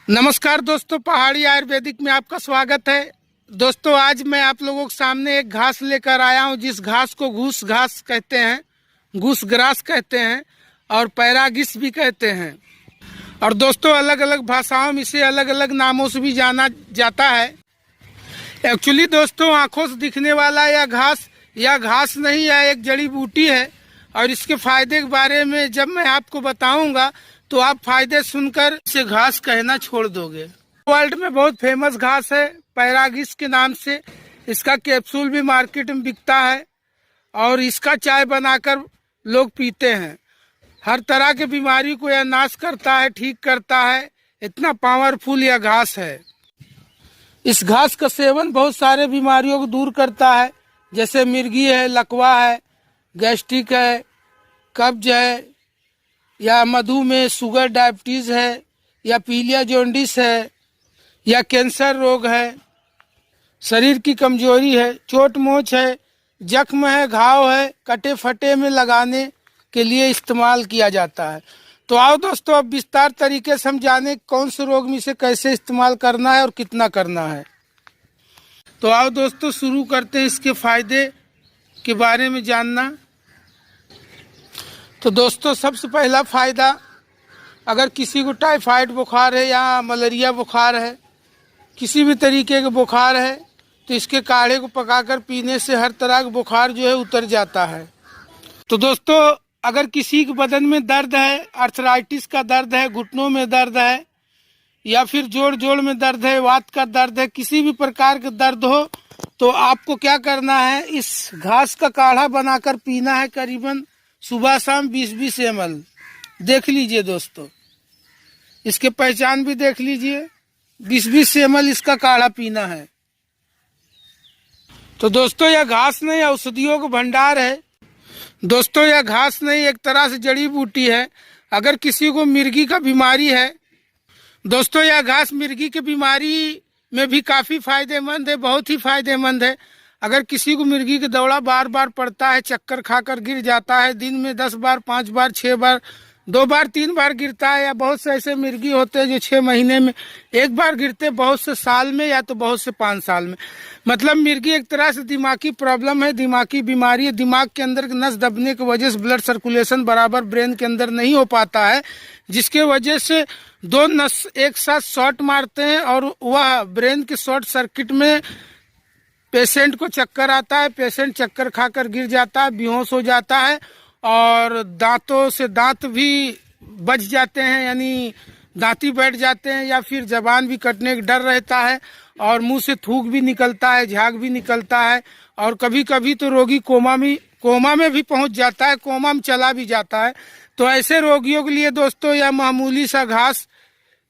नमस्कार दोस्तों, पहाड़ी आयुर्वेदिक में आपका स्वागत है। दोस्तों, आज मैं आप लोगों के सामने एक घास लेकर आया हूं, जिस घास को घूस घास कहते हैं, घूस ग्रास कहते हैं और पैरागिस भी कहते हैं। और दोस्तों, अलग अलग भाषाओं में इसे अलग अलग नामों से भी जाना जाता है। एक्चुअली दोस्तों, आंखों से दिखने वाला यह घास नहीं, यह एक जड़ी बूटी है। और इसके फायदे के बारे में जब मैं आपको बताऊंगा तो आप फायदे सुनकर इसे घास कहना छोड़ दोगे। वर्ल्ड में बहुत फेमस घास है पैरागिस के नाम से। इसका कैप्सूल भी मार्केट में बिकता है और इसका चाय बनाकर लोग पीते हैं। हर तरह के बीमारी को यह नाश करता है, ठीक करता है। इतना पावरफुल यह घास है। इस घास का सेवन बहुत सारे बीमारियों को दूर करता है, जैसे मिर्गी है, लकवा है, गैस्ट्रिक है, कब्ज है, या मधुमेह, शुगर, डायबिटीज है, या पीलिया जॉन्डिस है, या कैंसर रोग है, शरीर की कमजोरी है, चोट मोच है, जख्म है, घाव है, कटे फटे में लगाने के लिए इस्तेमाल किया जाता है। तो आओ दोस्तों, अब विस्तार तरीके से हम जाने कौन से रोग में इसे कैसे इस्तेमाल करना है और कितना करना है। तो आओ दोस्तों, शुरू करते हैं इसके फायदे के बारे में जानना। तो दोस्तों, सबसे पहला फायदा, अगर किसी को टाइफाइड बुखार है या मलेरिया बुखार है, किसी भी तरीके के बुखार है, तो इसके काढ़े को पकाकर पीने से हर तरह का बुखार जो है उतर जाता है। तो दोस्तों, अगर किसी के बदन में दर्द है, आर्थराइटिस का दर्द है, घुटनों में दर्द है, या फिर जोड़ में दर्द है, वात का दर्द है, किसी भी प्रकार का दर्द हो, तो आपको क्या करना है, इस घास का काढ़ा बनाकर पीना है। करीबन सुबह शाम 20-20 ml। देख लीजिए दोस्तों, इसके पहचान भी देख लीजिए। 20-20 ml इसका काढ़ा पीना है। तो दोस्तों, यह घास नहीं, औषधियों का भंडार है। दोस्तों, यह घास नहीं, एक तरह से जड़ी बूटी है। अगर किसी को मिर्गी का बीमारी है, दोस्तों यह घास मिर्गी की बीमारी में भी काफी फायदेमंद है, बहुत ही फायदेमंद है। अगर किसी को मिर्गी का दौरा बार बार पड़ता है, चक्कर खाकर गिर जाता है, दिन में 10 बार, 5 बार, 6 बार, 2 बार, 3 बार गिरता है, या बहुत से ऐसे मिर्गी होते हैं जो 6 महीने में एक बार गिरते, बहुत से साल में, या तो बहुत से 5 साल में। मतलब मिर्गी एक तरह से दिमागी प्रॉब्लम है, दिमागी बीमारी है। दिमाग के अंदर नस दबने की वजह से ब्लड सर्कुलेशन बराबर ब्रेन के अंदर नहीं हो पाता है, जिसके वजह से 2 नस एक साथ शॉर्ट मारते हैं और वह ब्रेन के शॉर्ट सर्किट में पेशेंट को चक्कर आता है। पेशेंट चक्कर खाकर गिर जाता है, बेहोश हो जाता है, और दांतों से दांत भी बच जाते हैं, यानी दांती बैठ जाते हैं, या फिर जबान भी कटने का डर रहता है, और मुंह से थूक भी निकलता है, झाग भी निकलता है, और कभी कभी तो रोगी कोमा में भी पहुंच जाता है, कोमा में चला भी जाता है। तो ऐसे रोगियों के लिए दोस्तों, यह मामूली सा घास,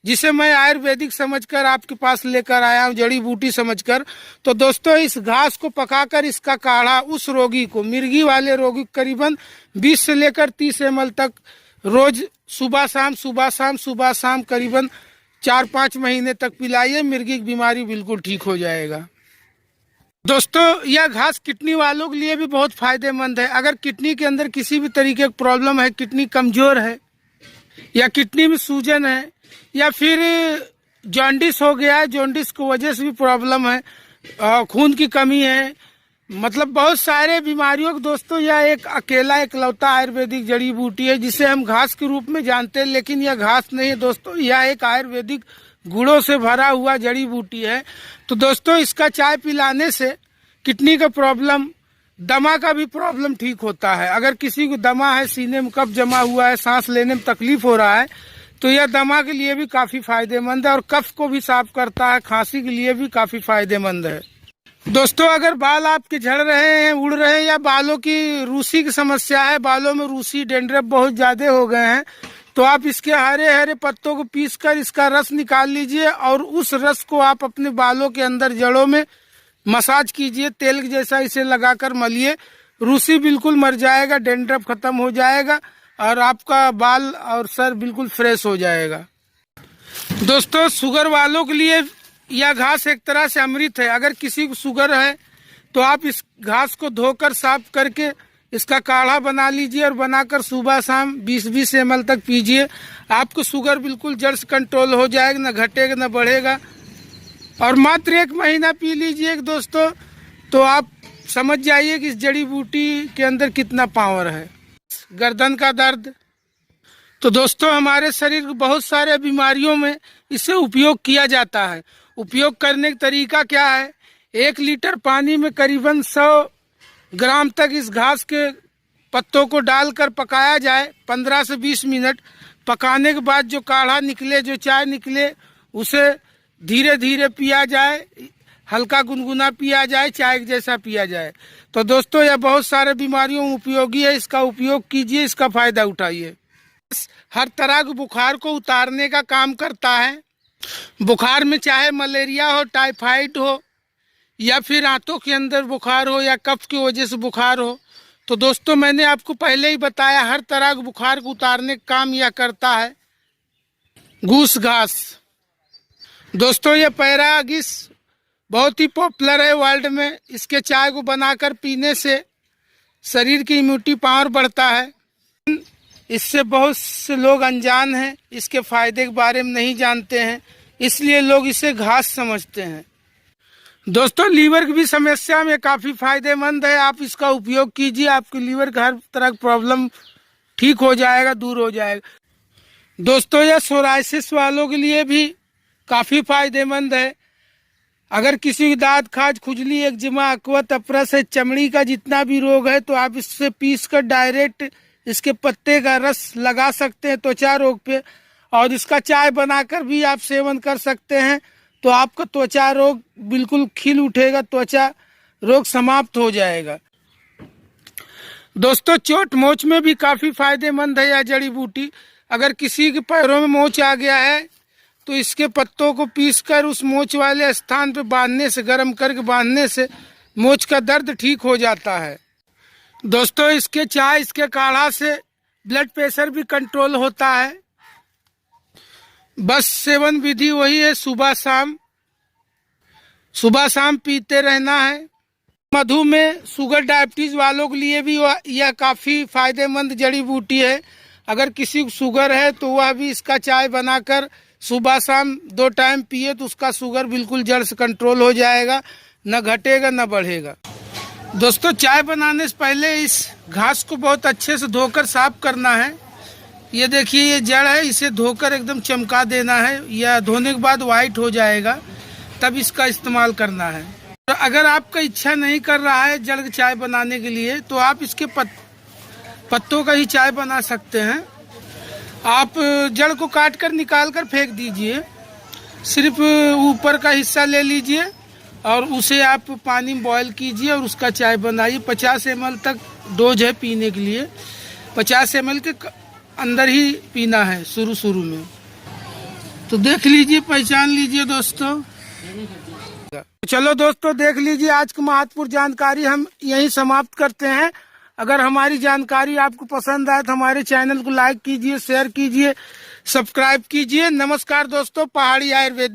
जिसे मैं आयुर्वेदिक समझकर आपके पास लेकर आया हूँ, जड़ी बूटी समझकर। तो दोस्तों, इस घास को पकाकर इसका काढ़ा उस रोगी को, मिर्गी वाले रोगी को करीबन 20 से लेकर 30 ml तक रोज सुबह शाम करीबन 4-5 महीने तक पिलाइए। मिर्गी की बीमारी बिल्कुल ठीक हो जाएगा। दोस्तों, यह घास किडनी वालों के लिए भी बहुत फायदेमंद है। अगर किडनी के अंदर किसी भी तरीके की प्रॉब्लम है, किडनी कमजोर है, या किडनी में सूजन है, या फिर जॉन्डिस हो गया है, जॉन्डिस की वजह से भी प्रॉब्लम है, खून की कमी है, मतलब बहुत सारे बीमारियों को दोस्तों, यह एक अकेला इकलौता आयुर्वेदिक जड़ी बूटी है, जिसे हम घास के रूप में जानते हैं। लेकिन यह घास नहीं है दोस्तों, यह एक आयुर्वेदिक गुणों से भरा हुआ जड़ी बूटी है। तो दोस्तों, इसका चाय पिलाने से किडनी का प्रॉब्लम, दमा का भी प्रॉब्लम ठीक होता है। अगर किसी को दमा है, सीने में कफ जमा हुआ है, सांस लेने में तकलीफ हो रहा है, तो यह दमा के लिए भी काफी फायदेमंद है, और कफ को भी साफ करता है, खांसी के लिए भी काफी फायदेमंद है। दोस्तों, अगर बाल आपके झड़ रहे हैं, उड़ रहे हैं, या बालों की रूसी की समस्या है, बालों में रूसी, डेंड्रफ बहुत ज्यादा हो गए हैं, तो आप इसके हरे हरे पत्तों को पीसकर इसका रस निकाल लीजिए, और उस रस को आप अपने बालों के अंदर जड़ों में मसाज कीजिए, तेल जैसा इसे लगाकर मलिए। रूसी बिल्कुल मर जाएगा, डेंड्रफ खत्म हो जाएगा, और आपका बाल और सर बिल्कुल फ्रेश हो जाएगा। दोस्तों, शुगर वालों के लिए यह घास एक तरह से अमृत है। अगर किसी को शुगर है, तो आप इस घास को धोकर साफ करके इसका काढ़ा बना लीजिए और बनाकर सुबह शाम 20-20 ml तक पीजिए। आपको शुगर बिल्कुल जड़ से कंट्रोल हो जाएगा, ना घटेगा ना बढ़ेगा। और मात्र 1 महीना पी लीजिए दोस्तों, तो आप समझ जाइए कि इस जड़ी बूटी के अंदर कितना पावर है। गर्दन का दर्द, तो दोस्तों हमारे शरीर को बहुत सारे बीमारियों में इसे उपयोग किया जाता है। उपयोग करने का तरीका क्या है? 1 लीटर पानी में करीबन 100 ग्राम तक इस घास के पत्तों को डालकर पकाया जाए 15 से 20 मिनट। पकाने के बाद जो काढ़ा निकले, जो चाय निकले, उसे धीरे धीरे पिया जाए, हल्का गुनगुना पिया जाए, चाय जैसा पिया जाए। तो दोस्तों यह बहुत सारे बीमारियों में उपयोगी है। इसका उपयोग कीजिए, इसका फायदा उठाइए। हर तरह के बुखार को उतारने का काम करता है। बुखार में चाहे मलेरिया हो, टाइफाइड हो, या फिर आंतों के अंदर बुखार हो, या कफ की वजह से बुखार हो, तो दोस्तों मैंने आपको पहले ही बताया हर तरह के बुखार को उतारने का काम यह करता है। घूस घास, दोस्तों ये पैरागिस बहुत ही पॉपुलर है वर्ल्ड में। इसके चाय को बनाकर पीने से शरीर की इम्यूनिटी पावर बढ़ता है। इससे बहुत से लोग अनजान हैं, इसके फायदे के बारे में नहीं जानते हैं, इसलिए लोग इसे घास समझते हैं। दोस्तों लीवर की भी समस्या में काफ़ी फायदेमंद है। आप इसका उपयोग कीजिए, आपके लीवर का हर तरह की प्रॉब्लम ठीक हो जाएगा, दूर हो जाएगा। दोस्तों यह सोराइसिस वालों के लिए भी काफ़ी फायदेमंद है। अगर किसी की दांत, खाज, खुजली, एक्जिमा, अकवत, अपरस है, चमड़ी का जितना भी रोग है, तो आप इससे पीसकर डायरेक्ट इसके पत्ते का रस लगा सकते हैं त्वचा रोग पे, और इसका चाय बनाकर भी आप सेवन कर सकते हैं। तो आपका त्वचा रोग बिल्कुल खिल उठेगा, त्वचा रोग समाप्त हो जाएगा। दोस्तों चोट मोच में भी काफ़ी फायदेमंद है यह जड़ी बूटी। अगर किसी के पैरों में मोच आ गया है तो इसके पत्तों को पीसकर उस मोच वाले स्थान पे बांधने से, गर्म करके बांधने से मोच का दर्द ठीक हो जाता है। दोस्तों इसके चाय, इसके काढ़ा से ब्लड प्रेशर भी कंट्रोल होता है। बस सेवन विधि वही है, सुबह शाम पीते रहना है। मधुमेह, शुगर, डायबिटीज वालों के लिए भी यह काफ़ी फायदेमंद जड़ी बूटी है। अगर किसी को शुगर है तो वह भी इसका चाय बनाकर सुबह शाम 2 टाइम पिए तो उसका शुगर बिल्कुल जड़ से कंट्रोल हो जाएगा, न घटेगा न बढ़ेगा। दोस्तों चाय बनाने से पहले इस घास को बहुत अच्छे से धोकर साफ करना है। ये देखिए ये जड़ है, इसे धोकर एकदम चमका देना है, या धोने के बाद वाइट हो जाएगा, तब इसका इस्तेमाल करना है। अगर आपका इच्छा नहीं कर रहा है जड़ की चाय बनाने के लिए, तो आप इसके पत्तों का ही चाय बना सकते हैं। आप जड़ को काट कर निकाल कर फेंक दीजिए, सिर्फ ऊपर का हिस्सा ले लीजिए और उसे आप पानी में बॉयल कीजिए और उसका चाय बनाइए। 50 ml तक डोज है पीने के लिए, 50 ml के अंदर ही पीना है शुरू में। तो देख लीजिए, पहचान लीजिए दोस्तों। चलो दोस्तों देख लीजिए, आज की महत्वपूर्ण जानकारी हम यहीं समाप्त करते हैं। अगर हमारी जानकारी आपको पसंद आए तो हमारे चैनल को लाइक कीजिए, शेयर कीजिए, सब्सक्राइब कीजिए। नमस्कार दोस्तों, पहाड़ी आयुर्वेदिक।